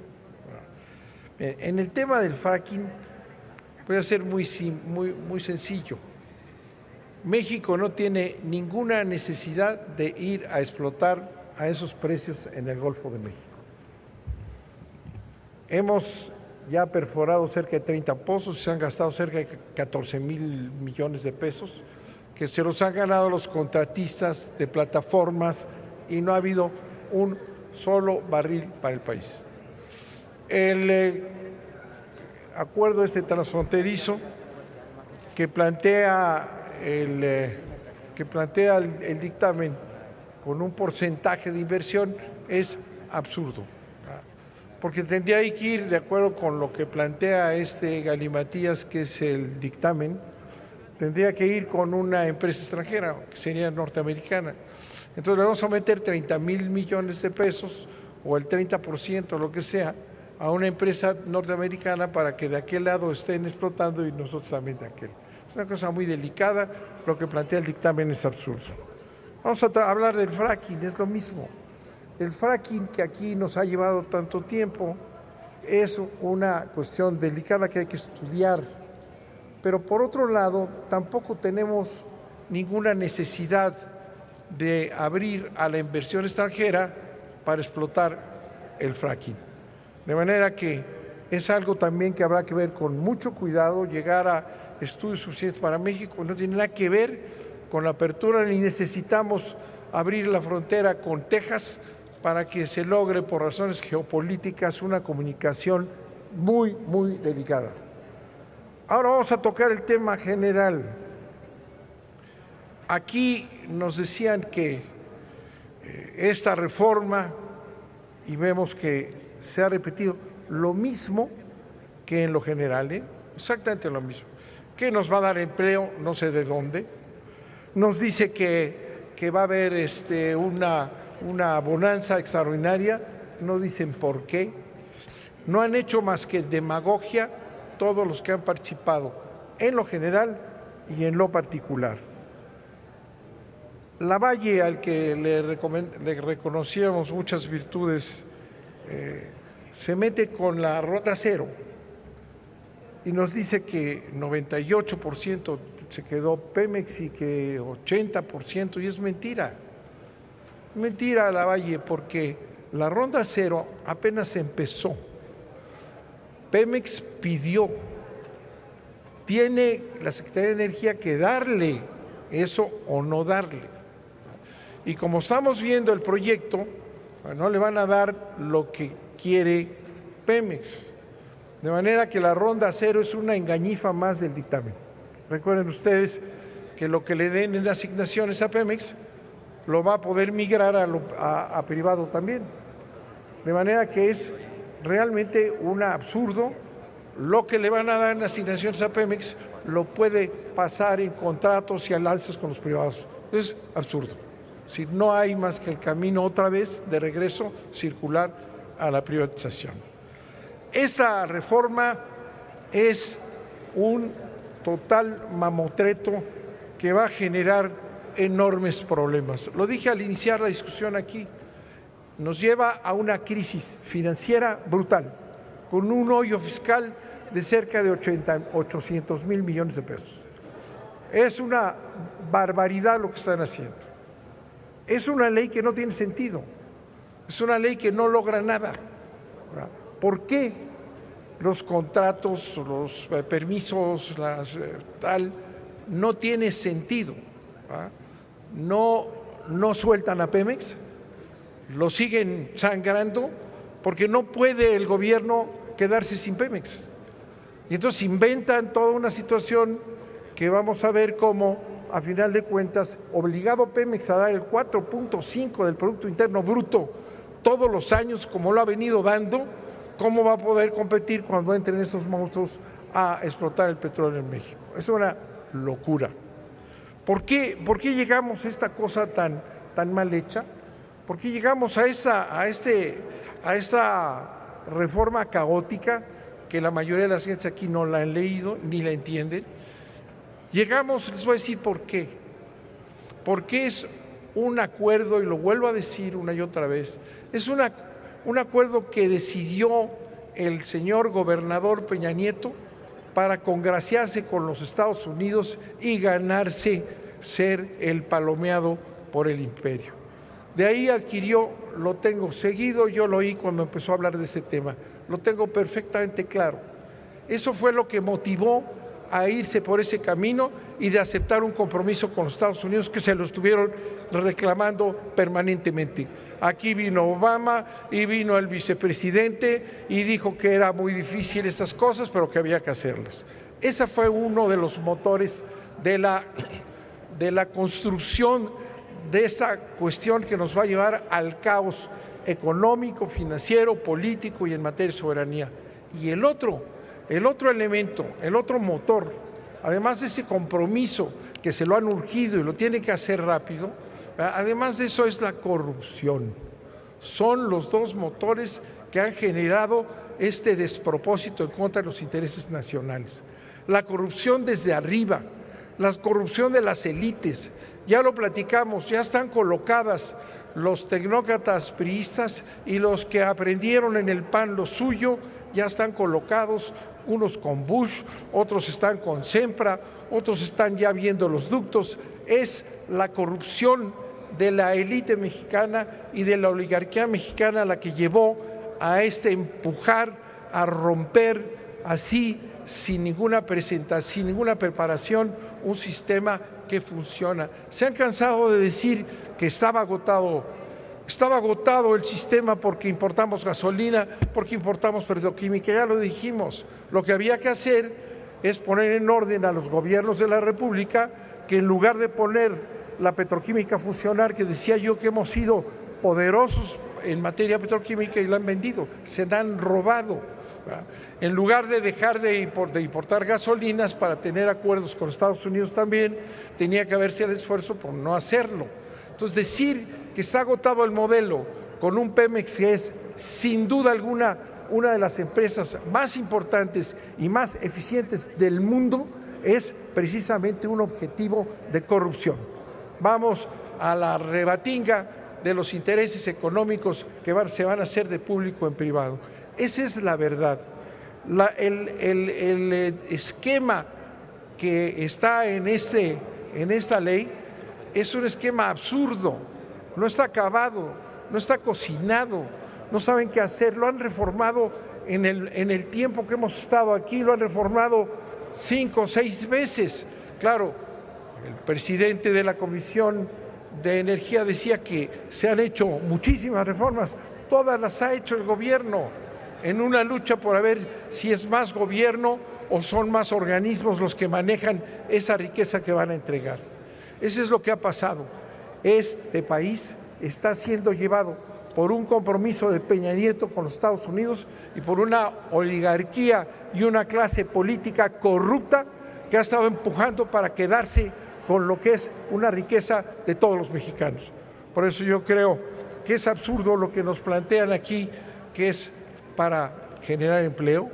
En el tema del fracking voy a ser muy sencillo. México no tiene ninguna necesidad de ir a explotar a esos precios en el Golfo de México. Hemos ya perforado cerca de 30 pozos y se han gastado cerca de 14,000 millones de pesos, que se los han ganado los contratistas de plataformas y no ha habido un solo barril para el país. El acuerdo transfronterizo que plantea el dictamen con un porcentaje de inversión es absurdo, porque tendría que ir de acuerdo con lo que plantea galimatías, que es el dictamen, tendría que ir con una empresa extranjera, que sería norteamericana. Entonces le vamos a meter 30,000 millones de pesos o el 30%, lo que sea, a una empresa norteamericana para que de aquel lado estén explotando y nosotros también de aquel. Es una cosa muy delicada, lo que plantea el dictamen es absurdo. Vamos a hablar del fracking, es lo mismo. El fracking, que aquí nos ha llevado tanto tiempo, es una cuestión delicada que hay que estudiar, pero por otro lado tampoco tenemos ninguna necesidad de abrir a la inversión extranjera para explotar el fracking. De manera que es algo también que habrá que ver con mucho cuidado, llegar a estudios suficientes para México, no tiene nada que ver con la apertura, ni necesitamos abrir la frontera con Texas para que se logre por razones geopolíticas una comunicación muy delicada. Ahora vamos a tocar el tema general. Aquí nos decían que esta reforma, y vemos que se ha repetido lo mismo que en lo general, exactamente lo mismo, que nos va a dar empleo, no sé de dónde, nos dice que va a haber una bonanza extraordinaria, no dicen por qué, no han hecho más que demagogia todos los que han participado en lo general y en lo particular. Lavalle, al que le reconocíamos muchas virtudes, se mete con la Ronda Cero y nos dice que 98% se quedó Pemex y que 80%, y es mentira. Mentira, Lavalle, porque la Ronda Cero apenas empezó. Pemex pidió, tiene la Secretaría de Energía que darle eso o no darle. Y como estamos viendo el proyecto, no le van a dar lo que quiere Pemex. De manera que la Ronda Cero es una engañifa más del dictamen. Recuerden ustedes que lo que le den en asignaciones a Pemex lo va a poder migrar a privado también. De manera que es realmente un absurdo. Lo que le van a dar en asignaciones a Pemex lo puede pasar en contratos y alianzas con los privados. Es absurdo. Si no hay más que el camino otra vez de regreso circular a la privatización. Esta reforma es un total mamotreto que va a generar enormes problemas. Lo dije al iniciar la discusión aquí, nos lleva a una crisis financiera brutal, con un hoyo fiscal de cerca de 800,000 millones de pesos. Es una barbaridad lo que están haciendo. Es una ley que no tiene sentido, es una ley que no logra nada. ¿Por qué los contratos, los permisos, no tiene sentido? No sueltan a Pemex, lo siguen sangrando porque no puede el gobierno quedarse sin Pemex. Y entonces inventan toda una situación que vamos a ver cómo, a final de cuentas, obligado Pemex a dar el 4.5 del Producto Interno Bruto todos los años, como lo ha venido dando, ¿cómo va a poder competir cuando entren estos monstruos a explotar el petróleo en México? Es una locura. ¿Por qué llegamos a esta cosa tan mal hecha? ¿Por qué llegamos a esta reforma caótica que la mayoría de la gente aquí no la han leído ni la entienden? Llegamos, les voy a decir por qué. Porque es un acuerdo, y lo vuelvo a decir una y otra vez, es un acuerdo que decidió el señor gobernador Peña Nieto para congraciarse con los Estados Unidos y ganarse ser el palomeado por el imperio. De ahí adquirió, lo tengo seguido, yo lo oí cuando empezó a hablar de ese tema, lo tengo perfectamente claro. Eso fue lo que motivó a irse por ese camino y de aceptar un compromiso con los Estados Unidos que se lo estuvieron reclamando permanentemente. Aquí vino Obama y vino el vicepresidente y dijo que era muy difícil estas cosas, pero que había que hacerlas. Ese fue uno de los motores de la construcción de esa cuestión que nos va a llevar al caos económico, financiero, político y en materia de soberanía. Y el otro elemento, el otro motor, además de ese compromiso que se lo han urgido y lo tiene que hacer rápido, además de eso es la corrupción. Son los dos motores que han generado este despropósito en contra de los intereses nacionales. La corrupción desde arriba, la corrupción de las élites, ya lo platicamos, ya están colocadas los tecnócratas priistas y los que aprendieron en el PAN lo suyo, ya están colocados, unos con Bush, otros están con Sempra, otros están ya viendo los ductos. Es la corrupción de la élite mexicana y de la oligarquía mexicana la que llevó a empujar, a romper así, sin ninguna presentación, sin ninguna preparación, un sistema que funciona. Se han cansado de decir que estaba agotado el sistema porque importamos gasolina, porque importamos petroquímica, ya lo dijimos. Lo que había que hacer es poner en orden a los gobiernos de la República que en lugar de poner la petroquímica a funcionar, que decía yo que hemos sido poderosos en materia petroquímica y la han vendido, se la han robado. En lugar de dejar de importar gasolinas para tener acuerdos con Estados Unidos también, tenía que haberse el esfuerzo por no hacerlo. Entonces, decir que está agotado el modelo con un Pemex que es sin duda alguna una de las empresas más importantes y más eficientes del mundo, es precisamente un objetivo de corrupción. Vamos a la rebatinga de los intereses económicos que se van a hacer de público en privado. Esa es la verdad. El esquema que está en esta ley es un esquema absurdo, no está acabado, no está cocinado, no saben qué hacer, lo han reformado en el tiempo que hemos estado aquí, lo han reformado 5 o 6 veces. Claro, el presidente de la Comisión de Energía decía que se han hecho muchísimas reformas, todas las ha hecho el gobierno, en una lucha por ver si es más gobierno o son más organismos los que manejan esa riqueza que van a entregar. Eso es lo que ha pasado. Este país está siendo llevado por un compromiso de Peña Nieto con los Estados Unidos y por una oligarquía y una clase política corrupta que ha estado empujando para quedarse con lo que es una riqueza de todos los mexicanos. Por eso yo creo que es absurdo lo que nos plantean aquí, que es para generar empleo,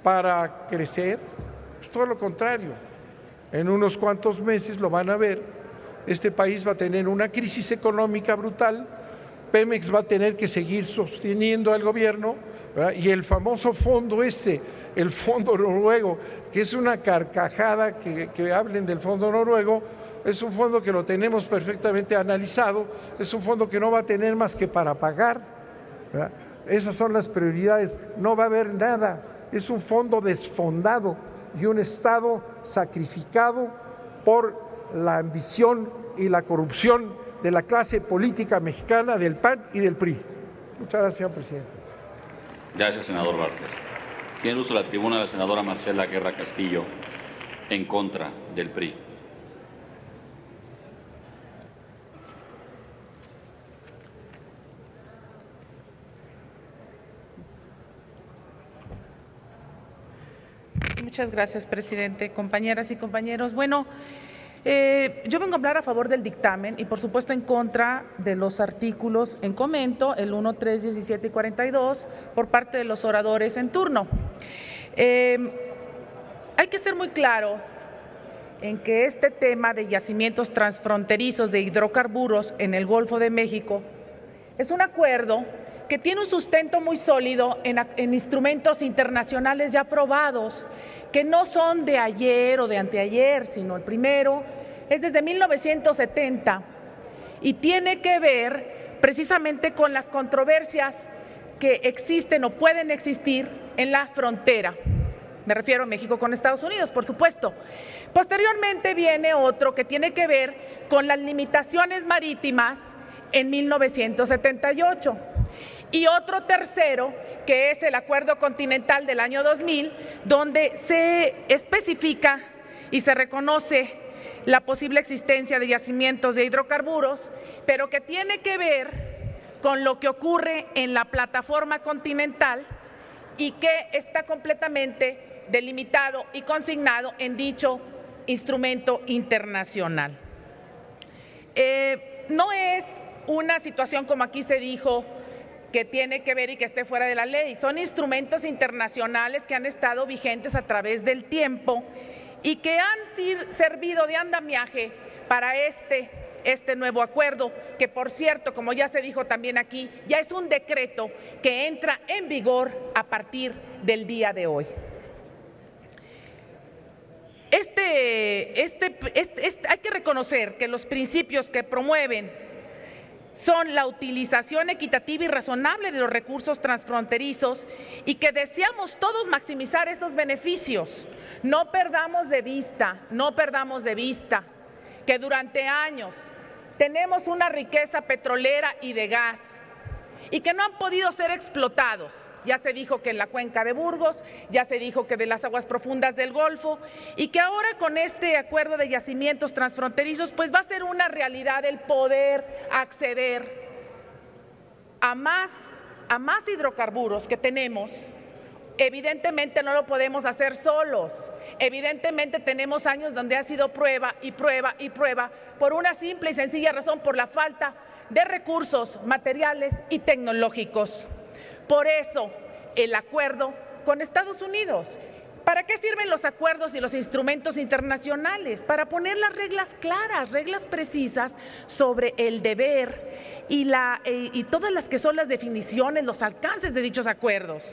para crecer. Es todo lo contrario. En unos cuantos meses lo van a ver, este país va a tener una crisis económica brutal, Pemex va a tener que seguir sosteniendo al gobierno, ¿verdad? Y el famoso fondo el fondo noruego, que es una carcajada que hablen del fondo noruego, es un fondo que lo tenemos perfectamente analizado, es un fondo que no va a tener más que para pagar, ¿verdad? Esas son las prioridades, no va a haber nada, es un fondo desfondado y un Estado sacrificado por la ambición y la corrupción de la clase política mexicana, del PAN y del PRI. Muchas gracias, señor presidente. Gracias, senador Bartlett. Tiene uso de la tribuna la senadora Marcela Guerra Castillo, en contra del PRI. Muchas gracias, presidente. Compañeras y compañeros, bueno, yo vengo a hablar a favor del dictamen y, por supuesto, en contra de los artículos en comento, el 1, 3, 17 y 42, por parte de los oradores en turno. Hay que ser muy claros en que este tema de yacimientos transfronterizos de hidrocarburos en el Golfo de México es un acuerdo que tiene un sustento muy sólido en instrumentos internacionales ya aprobados, que no son de ayer o de anteayer, sino el primero es desde 1970 y tiene que ver precisamente con las controversias que existen o pueden existir en la frontera. Me refiero a México con Estados Unidos, por supuesto. Posteriormente viene otro que tiene que ver con las limitaciones marítimas en 1978. Y otro tercero, que es el Acuerdo Continental del año 2000, donde se especifica y se reconoce la posible existencia de yacimientos de hidrocarburos, pero que tiene que ver con lo que ocurre en la plataforma continental y que está completamente delimitado y consignado en dicho instrumento internacional. No es una situación como aquí se dijo, que tiene que ver y que esté fuera de la ley. Son instrumentos internacionales que han estado vigentes a través del tiempo y que han servido de andamiaje para este nuevo acuerdo, que por cierto, como ya se dijo también aquí, ya es un decreto que entra en vigor a partir del día de hoy. Hay que reconocer que los principios que promueven son la utilización equitativa y razonable de los recursos transfronterizos y que deseamos todos maximizar esos beneficios. No perdamos de vista que durante años tenemos una riqueza petrolera y de gas y que no han podido ser explotados. Ya se dijo que en la cuenca de Burgos, ya se dijo que de las aguas profundas del Golfo y que ahora con este acuerdo de yacimientos transfronterizos pues va a ser una realidad el poder acceder a más hidrocarburos que tenemos. Evidentemente no lo podemos hacer solos, evidentemente tenemos años donde ha sido prueba y prueba y prueba por una simple y sencilla razón, por la falta de recursos materiales y tecnológicos. Por eso, el acuerdo con Estados Unidos. ¿Para qué sirven los acuerdos y los instrumentos internacionales? Para poner las reglas claras, reglas precisas sobre el deber y todas las que son las definiciones, los alcances de dichos acuerdos.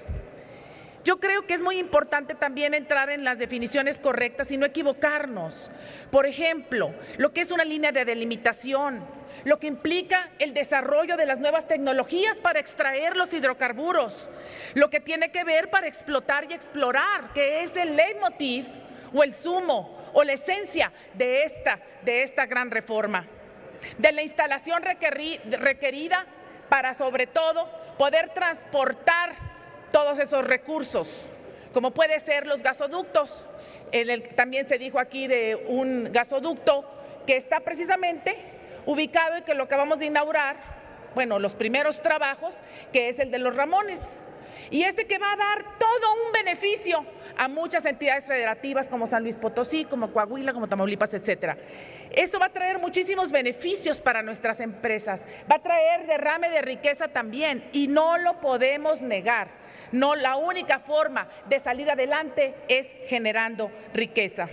Yo creo que es muy importante también entrar en las definiciones correctas y no equivocarnos. Por ejemplo, lo que es una línea de delimitación, lo que implica el desarrollo de las nuevas tecnologías para extraer los hidrocarburos, lo que tiene que ver para explotar y explorar, que es el leitmotiv o el sumo o la esencia de esta gran reforma, de la instalación requerida para, sobre todo, poder transportar todos esos recursos, como puede ser los gasoductos. También se dijo aquí de un gasoducto que está precisamente ubicado y que lo acabamos de inaugurar, bueno, los primeros trabajos, que es el de Los Ramones, y ese que va a dar todo un beneficio a muchas entidades federativas como San Luis Potosí, como Coahuila, como Tamaulipas, etcétera. Eso va a traer muchísimos beneficios para nuestras empresas, va a traer derrame de riqueza también y no lo podemos negar. No, la única forma de salir adelante es generando riqueza.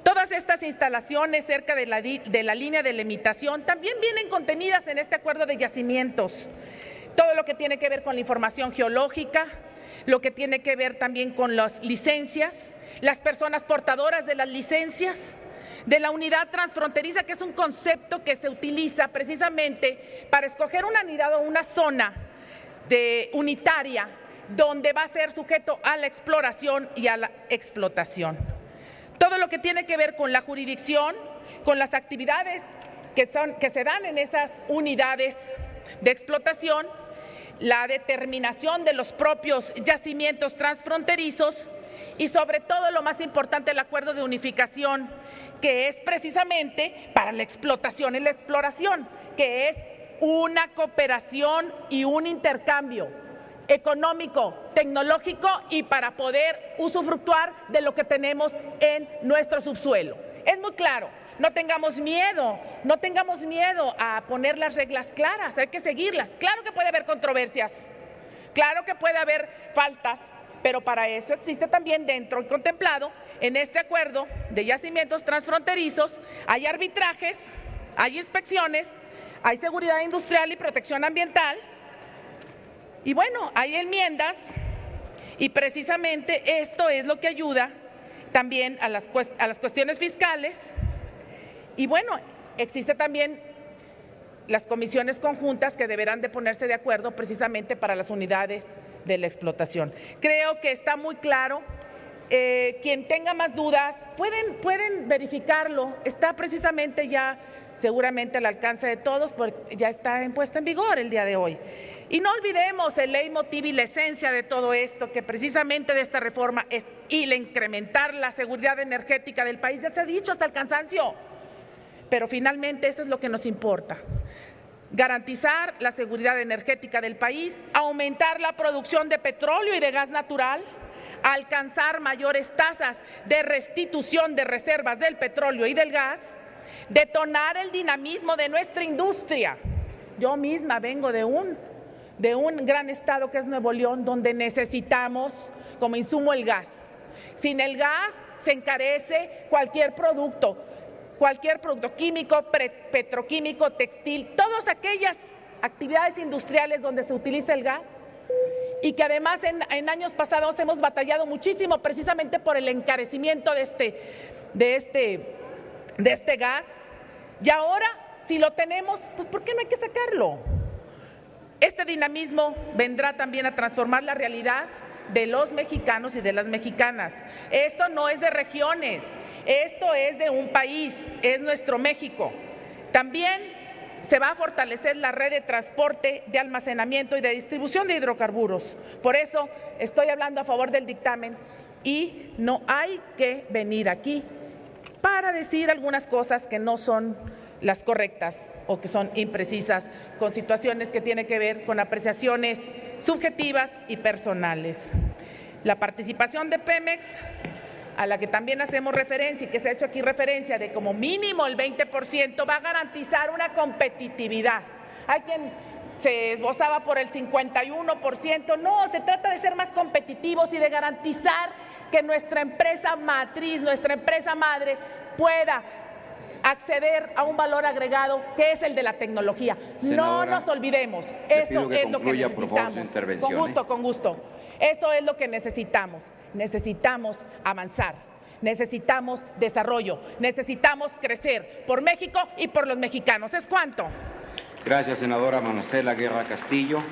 Todas estas instalaciones cerca de la línea de limitación también vienen contenidas en este acuerdo de yacimientos. Todo lo que tiene que ver con la información geológica, lo que tiene que ver también con las licencias, las personas portadoras de las licencias, de la unidad transfronteriza, que es un concepto que se utiliza precisamente para escoger una unidad o una zona unitaria donde va a ser sujeto a la exploración y a la explotación. Todo lo que tiene que ver con la jurisdicción, con las actividades que se dan en esas unidades de explotación, la determinación de los propios yacimientos transfronterizos y sobre todo lo más importante, el acuerdo de unificación, que es precisamente para la explotación y la exploración, que es una cooperación y un intercambio económico, tecnológico y para poder usufructuar de lo que tenemos en nuestro subsuelo. Es muy claro, no tengamos miedo a poner las reglas claras, hay que seguirlas. Claro que puede haber controversias, claro que puede haber faltas, pero para eso existe también dentro y contemplado en este acuerdo de yacimientos transfronterizos, hay arbitrajes, hay inspecciones, hay seguridad industrial y protección ambiental, y bueno, hay enmiendas, y precisamente esto es lo que ayuda también a las cuestiones fiscales. Y bueno, existe también las comisiones conjuntas que deberán de ponerse de acuerdo precisamente para las unidades de la explotación. Creo que está muy claro. Quien tenga más dudas, pueden verificarlo. Está precisamente ya seguramente al alcance de todos, porque ya está puesta en vigor el día de hoy. Y no olvidemos el leitmotiv y la esencia de todo esto, que precisamente de esta reforma es incrementar la seguridad energética del país. Ya se ha dicho hasta el cansancio, pero finalmente eso es lo que nos importa. Garantizar la seguridad energética del país, aumentar la producción de petróleo y de gas natural, alcanzar mayores tasas de restitución de reservas del petróleo y del gas, detonar el dinamismo de nuestra industria. Yo misma vengo de un gran estado que es Nuevo León, donde necesitamos como insumo el gas. Sin el gas se encarece cualquier producto químico, petroquímico, textil, todas aquellas actividades industriales donde se utiliza el gas, y que además en años pasados hemos batallado muchísimo precisamente por el encarecimiento de este gas. Y ahora, si lo tenemos, pues ¿por qué no hay que sacarlo? Este dinamismo vendrá también a transformar la realidad de los mexicanos y de las mexicanas. Esto no es de regiones, esto es de un país, es nuestro México. También se va a fortalecer la red de transporte, de almacenamiento y de distribución de hidrocarburos. Por eso estoy hablando a favor del dictamen, y no hay que venir aquí para decir algunas cosas que no son las correctas o que son imprecisas, con situaciones que tienen que ver con apreciaciones subjetivas y personales. La participación de Pemex, a la que también hacemos referencia y que se ha hecho aquí referencia de como mínimo el 20%, va a garantizar una competitividad. Hay quien se esbozaba por el 51%, no, se trata de ser más competitivos y de garantizar que nuestra empresa matriz, nuestra empresa madre pueda acceder a un valor agregado que es el de la tecnología. Senadora, no nos olvidemos, eso es lo que necesitamos. Por favor, su intervención. Con gusto. Eso es lo que necesitamos. Necesitamos avanzar, necesitamos desarrollo, necesitamos crecer por México y por los mexicanos. ¿Es cuánto? Gracias, senadora Marcela Guerra Castillo.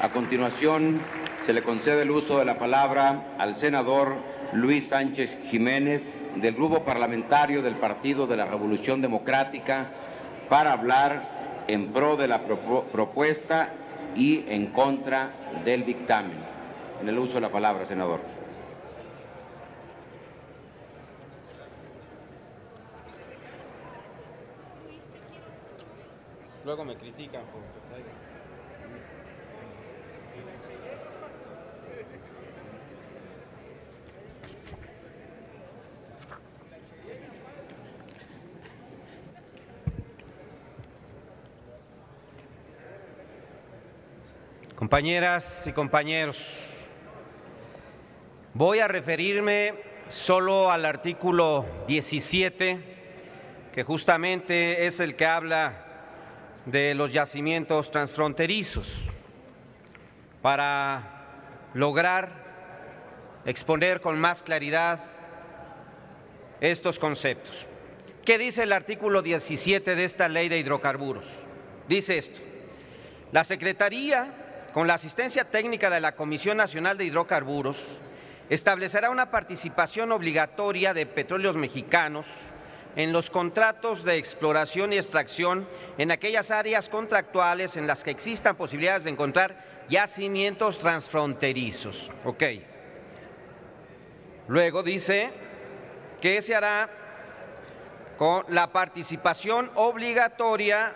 A continuación, se le concede el uso de la palabra al senador Luis Sánchez Jiménez, del Grupo Parlamentario del Partido de la Revolución Democrática, para hablar en pro de la propuesta y en contra del dictamen. En el uso de la palabra, senador. Luego me critican por lo que traigo. Compañeras y compañeros, voy a referirme solo al artículo 17, que justamente es el que habla de los yacimientos transfronterizos, para lograr exponer con más claridad estos conceptos. ¿Qué dice el artículo 17 de esta ley de hidrocarburos? Dice esto: la Secretaría, con la asistencia técnica de la Comisión Nacional de Hidrocarburos, establecerá una participación obligatoria de Petróleos Mexicanos en los contratos de exploración y extracción en aquellas áreas contractuales en las que existan posibilidades de encontrar yacimientos transfronterizos. Luego dice que se hará con la participación obligatoria,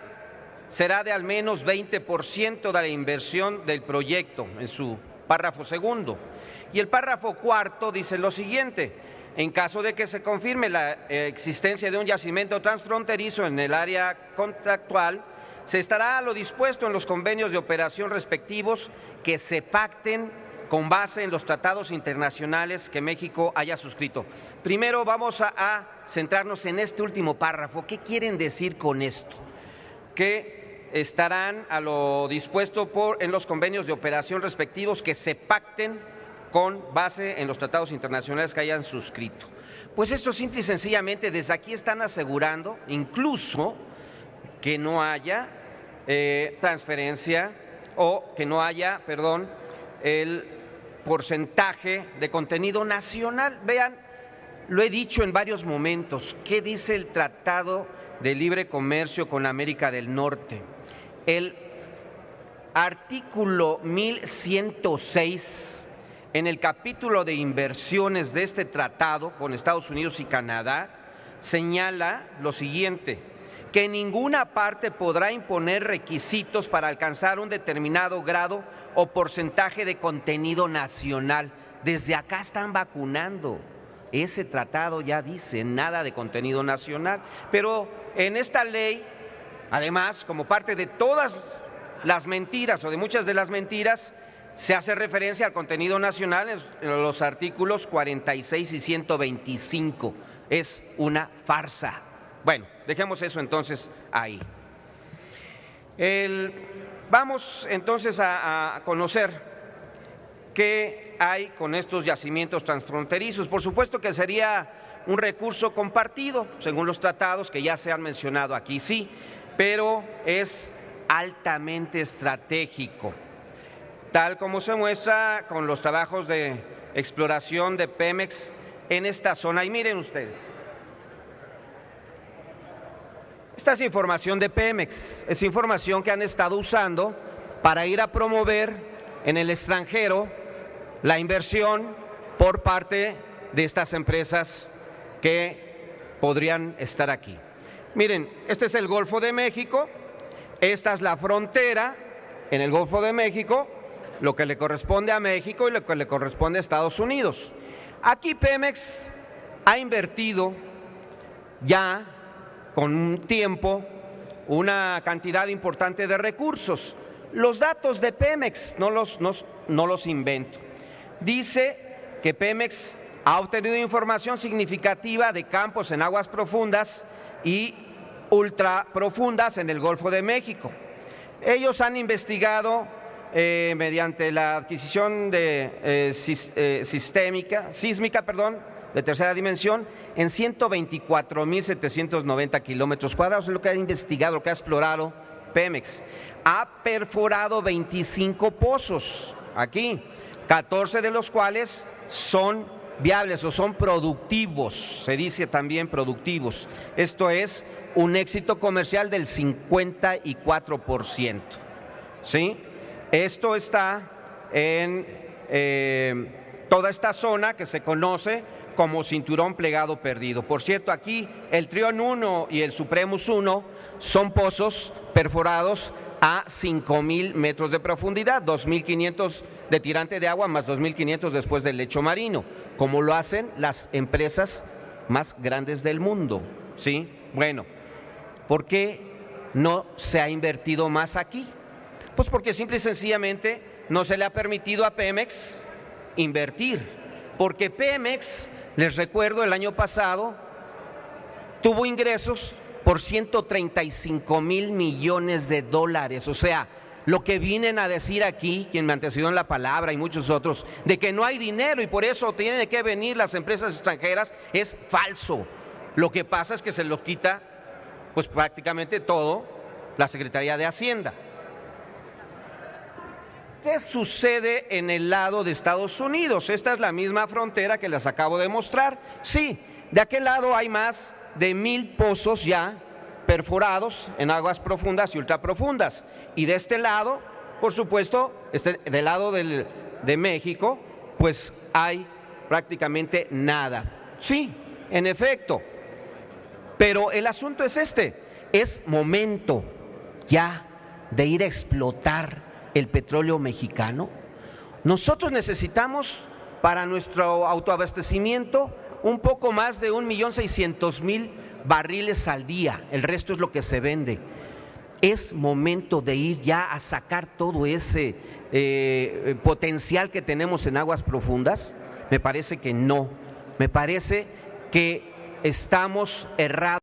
será de al menos 20% de la inversión del proyecto, en su párrafo segundo. Y el párrafo cuarto dice lo siguiente: en caso de que se confirme la existencia de un yacimiento transfronterizo en el área contractual, se estará a lo dispuesto en los convenios de operación respectivos que se pacten con base en los tratados internacionales que México haya suscrito. Primero vamos a centrarnos en este último párrafo. ¿Qué quieren decir con esto? Que estarán a lo dispuesto en los convenios de operación respectivos que se pacten con base en los tratados internacionales que hayan suscrito. Pues esto simple y sencillamente desde aquí están asegurando incluso que no haya transferencia o que no haya, el porcentaje de contenido nacional. Vean, lo he dicho en varios momentos, ¿qué dice el Tratado de Libre Comercio con América del Norte? El artículo 1106, en el capítulo de inversiones de este tratado con Estados Unidos y Canadá, señala lo siguiente: que ninguna parte podrá imponer requisitos para alcanzar un determinado grado o porcentaje de contenido nacional. Desde acá están vacunando. Ese tratado ya dice nada de contenido nacional, pero en esta ley, además, como parte de todas las mentiras o de muchas de las mentiras, se hace referencia al contenido nacional en los artículos 46 y 125. Es una farsa. Bueno, dejemos eso entonces ahí. Vamos entonces a conocer qué hay con estos yacimientos transfronterizos. Por supuesto que sería un recurso compartido, según los tratados que ya se han mencionado aquí, sí, pero es altamente estratégico, tal como se muestra con los trabajos de exploración de Pemex en esta zona. Y miren ustedes, esta es información de Pemex, es información que han estado usando para ir a promover en el extranjero la inversión por parte de estas empresas que podrían estar aquí. Miren, este es el Golfo de México, esta es la frontera en el Golfo de México, lo que le corresponde a México y lo que le corresponde a Estados Unidos. Aquí Pemex ha invertido ya con un tiempo una cantidad importante de recursos. Los datos de Pemex no los invento. Dice que Pemex ha obtenido información significativa de campos en aguas profundas y ultraprofundas en el Golfo de México. Ellos han investigado mediante la adquisición de sísmica, de tercera dimensión, en 124.790 kilómetros cuadrados, es lo que ha investigado, lo que ha explorado Pemex. Ha perforado 25 pozos aquí, 14 de los cuales son viables o son productivos, se dice también productivos. Esto es un éxito comercial del 54%. ¿Sí? Esto está en toda esta zona que se conoce como cinturón plegado perdido. Por cierto, aquí el Trión 1 y el Supremus 1 son pozos perforados a 5,000 metros de profundidad, 2.500 de tirante de agua más 2.500 después del lecho marino, como lo hacen las empresas más grandes del mundo. ¿Sí? Bueno, ¿por qué no se ha invertido más aquí? Pues porque simple y sencillamente no se le ha permitido a Pemex invertir, porque Pemex, les recuerdo, el año pasado tuvo ingresos por 135,000 millones de dólares, o sea, lo que vienen a decir aquí, quien me antecedió en la palabra y muchos otros, de que no hay dinero y por eso tienen que venir las empresas extranjeras, es falso. Lo que pasa es que se lo quita, pues prácticamente todo, la Secretaría de Hacienda. ¿Qué sucede en el lado de Estados Unidos? Esta es la misma frontera que les acabo de mostrar. Sí, de aquel lado hay más de 1,000 pozos ya perforados en aguas profundas y ultraprofundas. Y de este lado, por supuesto, del lado de México, pues hay prácticamente nada. Sí, en efecto, pero el asunto es es momento ya de ir a explotar el petróleo mexicano. Nosotros necesitamos para nuestro autoabastecimiento un poco más de 1.600.000 barriles al día, el resto es lo que se vende. Es momento de ir ya a sacar todo ese potencial que tenemos en aguas profundas. Me parece que no, me parece que estamos errados.